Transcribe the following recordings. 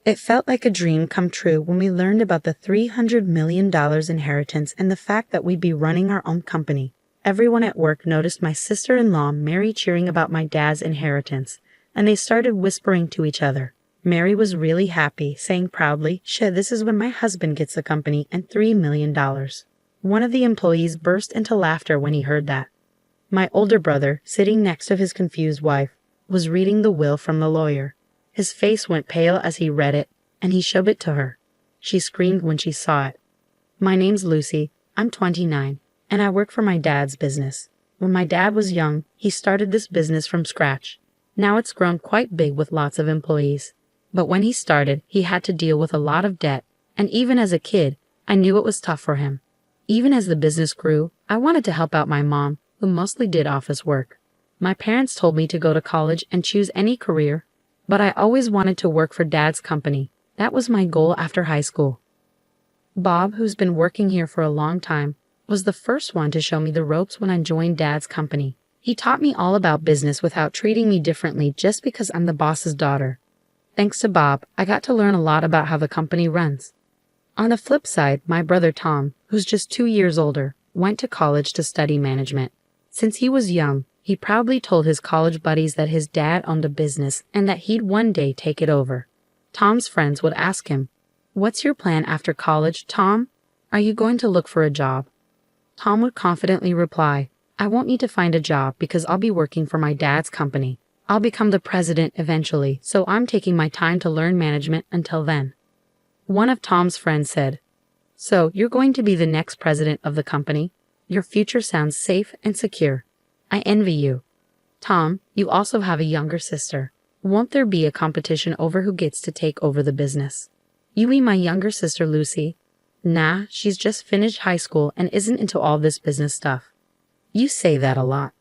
It felt like a dream come true when we learned about the $300 million inheritance and the fact that we'd be running our own company. Everyone at work noticed my sister-in-law Mary cheering about my dad's inheritance, and they started whispering to each other. Mary was really happy, saying proudly, "Shit, this is when my husband gets the company and $3 million. One of the employees burst into laughter when he heard that. My older brother, sitting next to his confused wife, was reading the will from the lawyer. His face went pale as he read it, and he showed it to her. She screamed when she saw it. "My name's Lucy. I'm 29, and I work for my dad's business. When my dad was young, he started this business from scratch. Now it's grown quite big with lots of employees. But when he started, he had to deal with a lot of debt, and even as a kid, I knew it was tough for him. Even as the business grew, I wanted to help out my mom, who mostly did office work. My parents told me to go to college and choose any career, but I always wanted to work for Dad's company. That was my goal after high school." Bob, who's been working here for a long time, was the first one to show me the ropes when I joined Dad's company. He taught me all about business without treating me differently just because I'm the boss's daughter. Thanks to Bob, I got to learn a lot about how the company runs. On the flip side, my brother Tom, who's just 2 years older, went to college to study management. Since he was young, he proudly told his college buddies that his dad owned a business and that he'd one day take it over. Tom's friends would ask him, "What's your plan after college, Tom? Are you going to look for a job?" Tom would confidently reply, "I won't need to find a job because I'll be working for my dad's company. I'll become the president eventually, so I'm taking my time to learn management until then." One of Tom's friends said, "So you're going to be the next president of the company? Your future sounds safe and secure. I envy you. Tom, you also have a younger sister. Won't there be a competition over who gets to take over the business?" "You mean my younger sister Lucy?" "Nah, she's just finished high school and isn't into all this business stuff." "You say that a lot."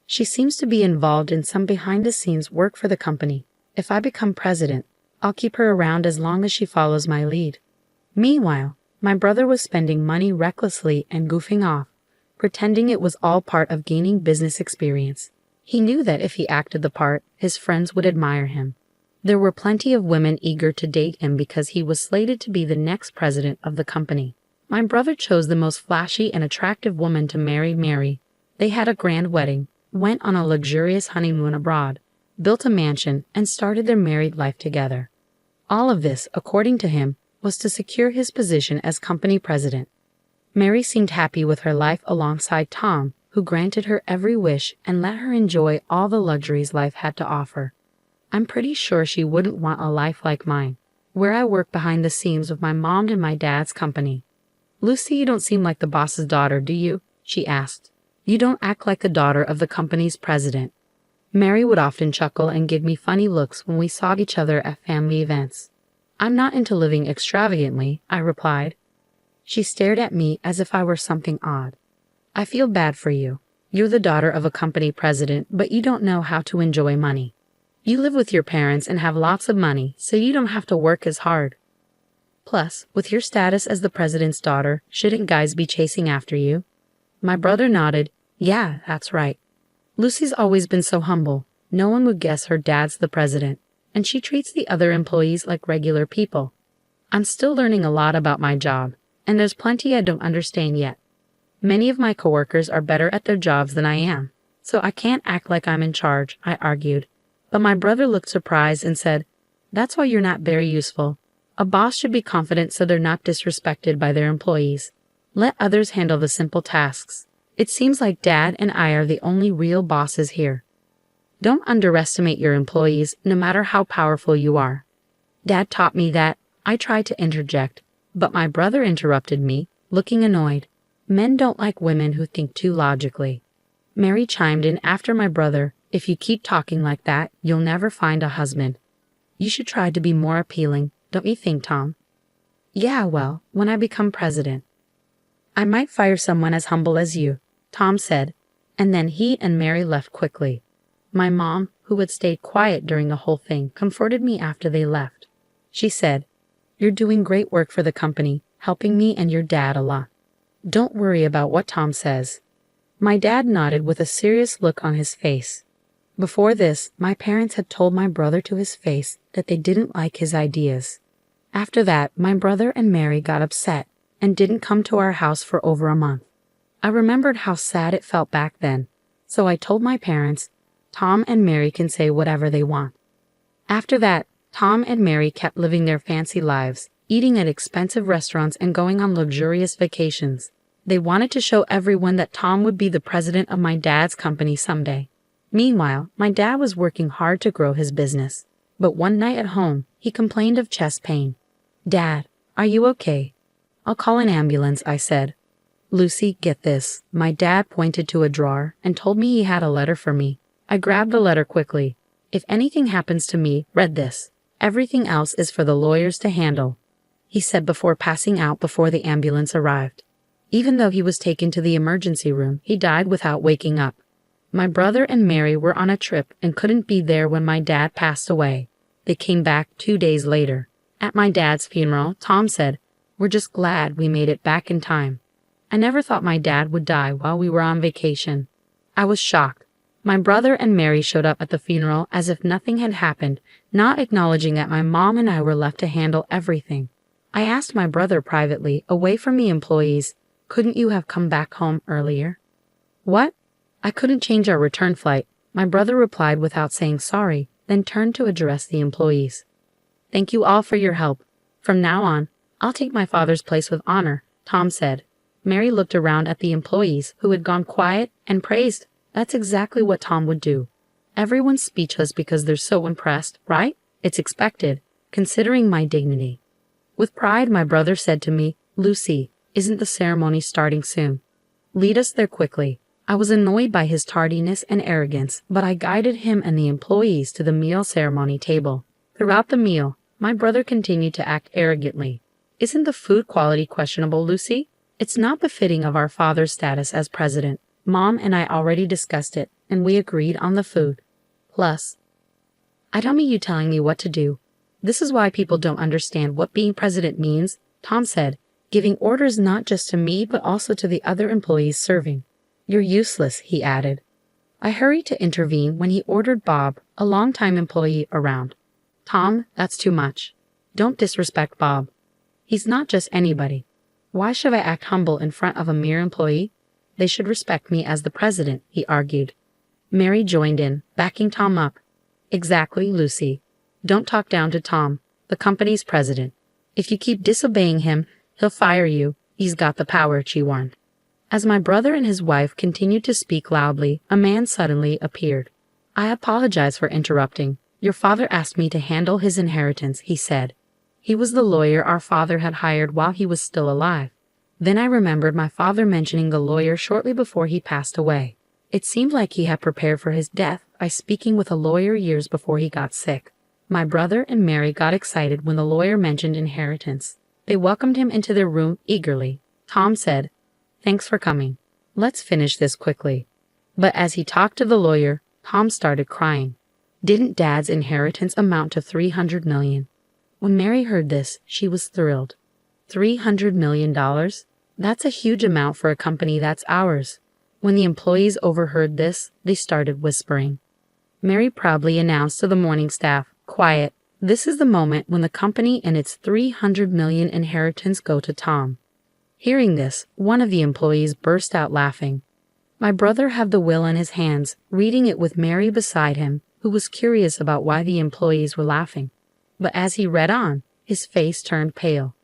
"She seems to be involved in some behind-the-scenes work for the company. If I become president, I'll keep her around as long as she follows my lead." Meanwhile, my brother was spending money recklessly and goofing off, pretending it was all part of gaining business experience. He knew that if he acted the part, his friends would admire him. There were plenty of women eager to date him because he was slated to be the next president of the company. My brother chose the most flashy and attractive woman to marry Mary. They had a grand wedding, went on a luxurious honeymoon abroad, built a mansion, and started their married life together. All of this, according to him, was to secure his position as company president. Mary seemed happy with her life alongside Tom, who granted her every wish and let her enjoy all the luxuries life had to offer. I'm pretty sure she wouldn't want a life like mine, where I work behind the scenes with my mom and my dad's company. "Lucy, you don't seem like the boss's daughter, do you?" she asked. "You don't act like the daughter of the company's president." Mary would often chuckle and give me funny looks when we saw each other at family events. "I'm not into living extravagantly," I replied. She stared at me as if I were something odd. "I feel bad for you. You're the daughter of a company president, but you don't know how to enjoy money. You live with your parents and have lots of money, so you don't have to work as hard. Plus, with your status as the president's daughter, shouldn't guys be chasing after you?" My brother nodded. "Yeah, that's right. Lucy's always been so humble. No one would guess her dad's the president, and she treats the other employees like regular people. I'm still learning a lot about my job, and there's plenty I don't understand yet. Many of my coworkers are better at their jobs than I am, so I can't act like I'm in charge," I argued. But my brother looked surprised and said, "That's why you're not very useful. A boss should be confident so they're not disrespected by their employees. Let others handle the simple tasks. It seems like Dad and I are the only real bosses here. Don't underestimate your employees, no matter how powerful you are." Dad taught me that. I tried to interject, but my brother interrupted me, looking annoyed. "Men don't like women who think too logically." Mary chimed in after my brother, "If you keep talking like that, you'll never find a husband. You should try to be more appealing, don't you think, Tom?" "Yeah, well, when I become president. I might fire someone as humble as you," Tom said, and then he and Mary left quickly. My mom, who had stayed quiet during the whole thing, comforted me after they left. She said, "You're doing great work for the company, helping me and your dad a lot. Don't worry about what Tom says." My dad nodded with a serious look on his face. Before this, my parents had told my brother to his face that they didn't like his ideas. After that, my brother and Mary got upset and didn't come to our house for over a month. I remembered how sad it felt back then, so I told my parents, Tom and Mary can say whatever they want. After that, Tom and Mary kept living their fancy lives, eating at expensive restaurants and going on luxurious vacations. They wanted to show everyone that Tom would be the president of my dad's company someday. Meanwhile, my dad was working hard to grow his business. But one night at home, he complained of chest pain. "Dad, are you okay?" "I'll call an ambulance," I said. "Lucy, get this." My dad pointed to a drawer and told me he had a letter for me. I grabbed the letter quickly. "If anything happens to me, read this. Everything else is for the lawyers to handle," he said before passing out before the ambulance arrived. Even though he was taken to the emergency room, he died without waking up. My brother and Mary were on a trip and couldn't be there when my dad passed away. They came back 2 days later. At my dad's funeral, Tom said, "We're just glad we made it back in time." I never thought my dad would die while we were on vacation. I was shocked. My brother and Mary showed up at the funeral as if nothing had happened, not acknowledging that my mom and I were left to handle everything. I asked my brother privately, away from the employees, "Couldn't you have come back home earlier?" "What?" "I couldn't change our return flight," my brother replied without saying sorry, then turned to address the employees. "Thank you all for your help. From now on, I'll take my father's place with honor," Tom said. Mary looked around at the employees, who had gone quiet, and praised. That's exactly what Tom would do. Everyone's speechless because they're so impressed, right? It's expected, considering my dignity. With pride, my brother said to me, "Lucy, isn't the ceremony starting soon? Lead us there quickly." I was annoyed by his tardiness and arrogance, but I guided him and the employees to the meal ceremony table. Throughout the meal, my brother continued to act arrogantly. "Isn't the food quality questionable, Lucy? It's not befitting of our father's status as president. Mom and I already discussed it, and we agreed on the food. Plus, I don't mean you telling me what to do. This is why people don't understand what being president means," Tom said, giving orders not just to me but also to the other employees serving. "You're useless," he added. I hurried to intervene when he ordered Bob, a longtime employee, around. "Tom, that's too much. Don't disrespect Bob. He's not just anybody. Why should I act humble in front of a mere employee? They should respect me as the president," he argued. Mary joined in, backing Tom up. "Exactly, Lucy. Don't talk down to Tom, the company's president. If you keep disobeying him, he'll fire you. He's got the power," she warned. As my brother and his wife continued to speak loudly, a man suddenly appeared. "I apologize for interrupting. Your father asked me to handle his inheritance," he said. He was the lawyer our father had hired while he was still alive. Then I remembered my father mentioning the lawyer shortly before he passed away. It seemed like he had prepared for his death by speaking with a lawyer years before he got sick. My brother and Mary got excited when the lawyer mentioned inheritance. They welcomed him into their room eagerly. Tom said, "Thanks for coming. Let's finish this quickly." But as he talked to the lawyer, Tom started crying. Didn't Dad's inheritance amount to $300 million? When Mary heard this, she was thrilled. $300 million? That's a huge amount for a company that's ours. When the employees overheard this, they started whispering. Mary proudly announced to the morning staff, "Quiet. This is the moment when the company and its $300 million inheritance go to Tom." Hearing this, one of the employees burst out laughing. My brother had the will in his hands, reading it with Mary beside him, who was curious about why the employees were laughing. But as he read on, his face turned pale.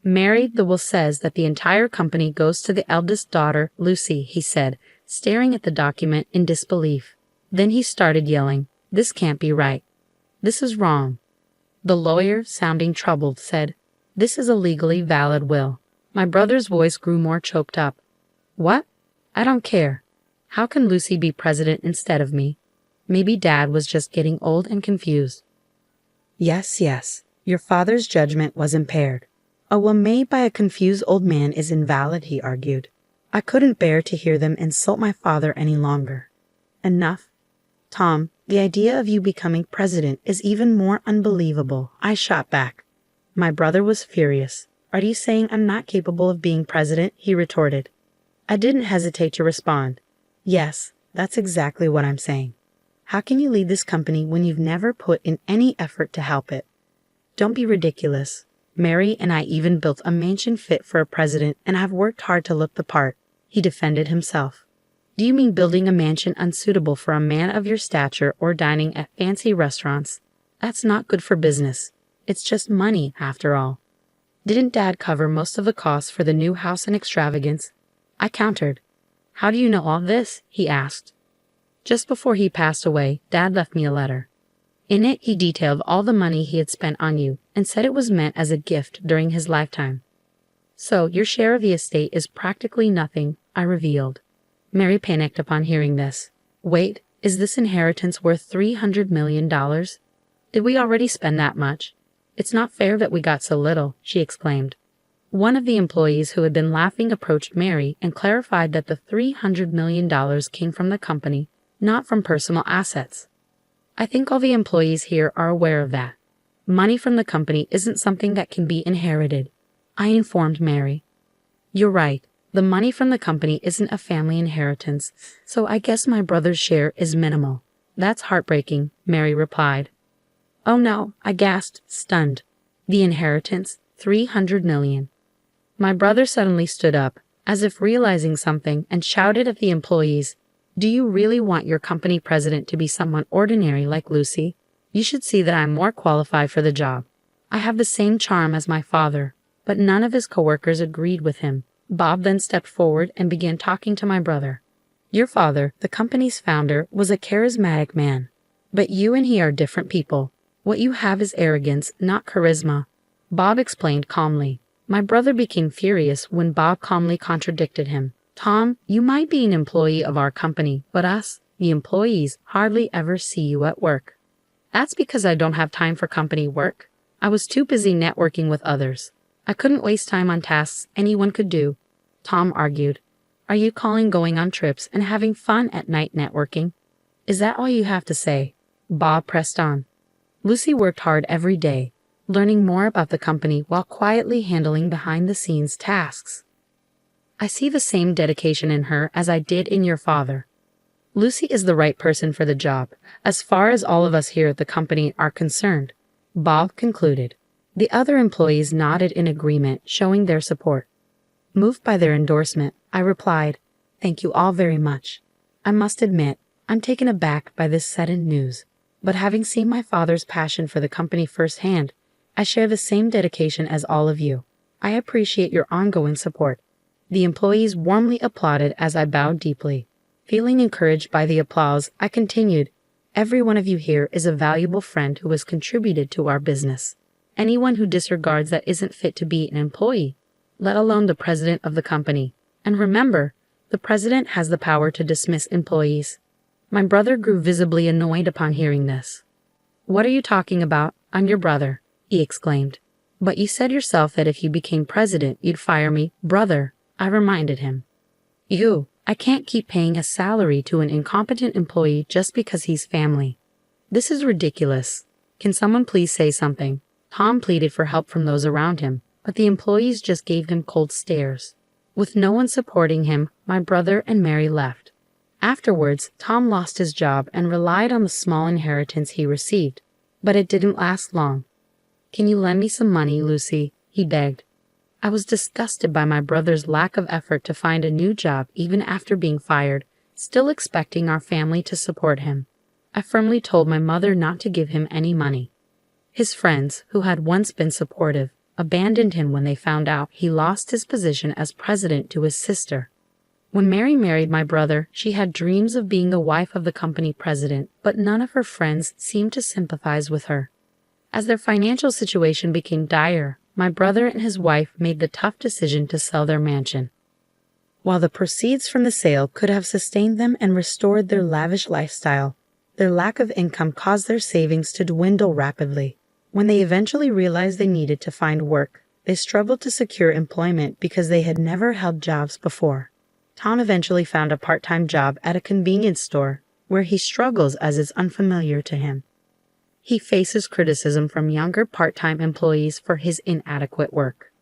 "Mary, the will says that the entire company goes to the eldest daughter, Lucy," he said, staring at the document in disbelief. Then he started yelling, "This can't be right. This is wrong." The lawyer, sounding troubled, said, "This is a legally valid will." My brother's voice grew more choked up. "What? I don't care. How can Lucy be president instead of me?" Maybe Dad was just getting old and confused. "Yes, your father's judgment was impaired. A will made by a confused old man is invalid," he argued. I couldn't bear to hear them insult my father any longer. "Enough. Tom, the idea of you becoming president is even more unbelievable," I shot back. My brother was furious. "Are you saying I'm not capable of being president?" he retorted. I didn't hesitate to respond. "Yes, that's exactly what I'm saying." How can you lead this company when you've never put in any effort to help it? Don't be ridiculous. Mary and I even built a mansion fit for a president and have worked hard to look the part. He defended himself. Do you mean building a mansion unsuitable for a man of your stature or dining at fancy restaurants? That's not good for business. It's just money, after all. Didn't Dad cover most of the costs for the new house and extravagance? I countered. How do you know all this? He asked. Just before he passed away, Dad left me a letter. In it, he detailed all the money he had spent on you and said it was meant as a gift during his lifetime. So, your share of the estate is practically nothing, I revealed. Mary panicked upon hearing this. Wait, is this inheritance worth $300 million? Did we already spend that much? It's not fair that we got so little, she exclaimed. One of the employees who had been laughing approached Mary and clarified that the $300 million came from the company, not from personal assets. I think all the employees here are aware of that. Money from the company isn't something that can be inherited, I informed Mary. You're right. The money from the company isn't a family inheritance, so I guess my brother's share is minimal. That's heartbreaking, Mary replied. Oh no, I gasped, stunned. The inheritance, $300 million. My brother suddenly stood up, as if realizing something, and shouted at the employees, Do you really want your company president to be someone ordinary like Lucy? You should see that I'm more qualified for the job. I have the same charm as my father, but none of his coworkers agreed with him. Bob then stepped forward and began talking to my brother. Your father, the company's founder, was a charismatic man. But you and he are different people. What you have is arrogance, not charisma. Bob explained calmly. My brother became furious when Bob calmly contradicted him. Tom, you might be an employee of our company, but us, the employees, hardly ever see you at work. That's because I don't have time for company work. I was too busy networking with others. I couldn't waste time on tasks anyone could do, Tom argued. Are you calling going on trips and having fun at night networking? Is that all you have to say? Bob pressed on. Lucy worked hard every day, learning more about the company while quietly handling behind-the-scenes tasks. I see the same dedication in her as I did in your father. Lucy is the right person for the job, as far as all of us here at the company are concerned, Bob concluded. The other employees nodded in agreement, showing their support. Moved by their endorsement, I replied, Thank you all very much. I must admit, I'm taken aback by this sudden news, but having seen my father's passion for the company firsthand, I share the same dedication as all of you. I appreciate your ongoing support. The employees warmly applauded as I bowed deeply. Feeling encouraged by the applause, I continued, Every one of you here is a valuable friend who has contributed to our business. Anyone who disregards that isn't fit to be an employee, let alone the president of the company. And remember, the president has the power to dismiss employees. My brother grew visibly annoyed upon hearing this. What are you talking about? I'm your brother, he exclaimed. But you said yourself that if you became president, you'd fire me, brother, I reminded him. I can't keep paying a salary to an incompetent employee just because he's family. This is ridiculous. Can someone please say something? Tom pleaded for help from those around him, but the employees just gave him cold stares. With no one supporting him, my brother and Mary left. Afterwards, Tom lost his job and relied on the small inheritance he received, but it didn't last long. Can you lend me some money, Lucy? He begged. I was disgusted by my brother's lack of effort to find a new job even after being fired, still expecting our family to support him. I firmly told my mother not to give him any money. His friends, who had once been supportive, abandoned him when they found out he lost his position as president to his sister. When Mary married my brother, she had dreams of being the wife of the company president, but none of her friends seemed to sympathize with her. As their financial situation became dire, my brother and his wife made the tough decision to sell their mansion. While the proceeds from the sale could have sustained them and restored their lavish lifestyle, their lack of income caused their savings to dwindle rapidly. When they eventually realized they needed to find work, they struggled to secure employment because they had never held jobs before. Tom eventually found a part-time job at a convenience store, where he struggles as it's unfamiliar to him. He faces criticism from younger part-time employees for his inadequate work.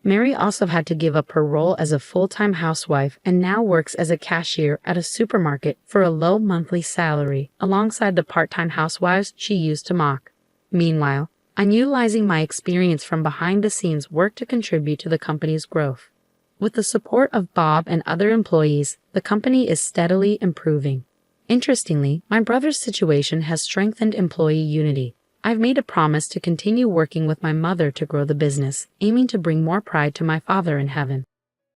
Mary also had to give up her role as a full-time housewife and now works as a cashier at a supermarket for a low monthly salary, alongside the part-time housewives she used to mock. Meanwhile, I'm utilizing my experience from behind-the-scenes work to contribute to the company's growth. With the support of Bob and other employees, the company is steadily improving. Interestingly, my brother's situation has strengthened employee unity. I've made a promise to continue working with my mother to grow the business, aiming to bring more pride to my Father in heaven.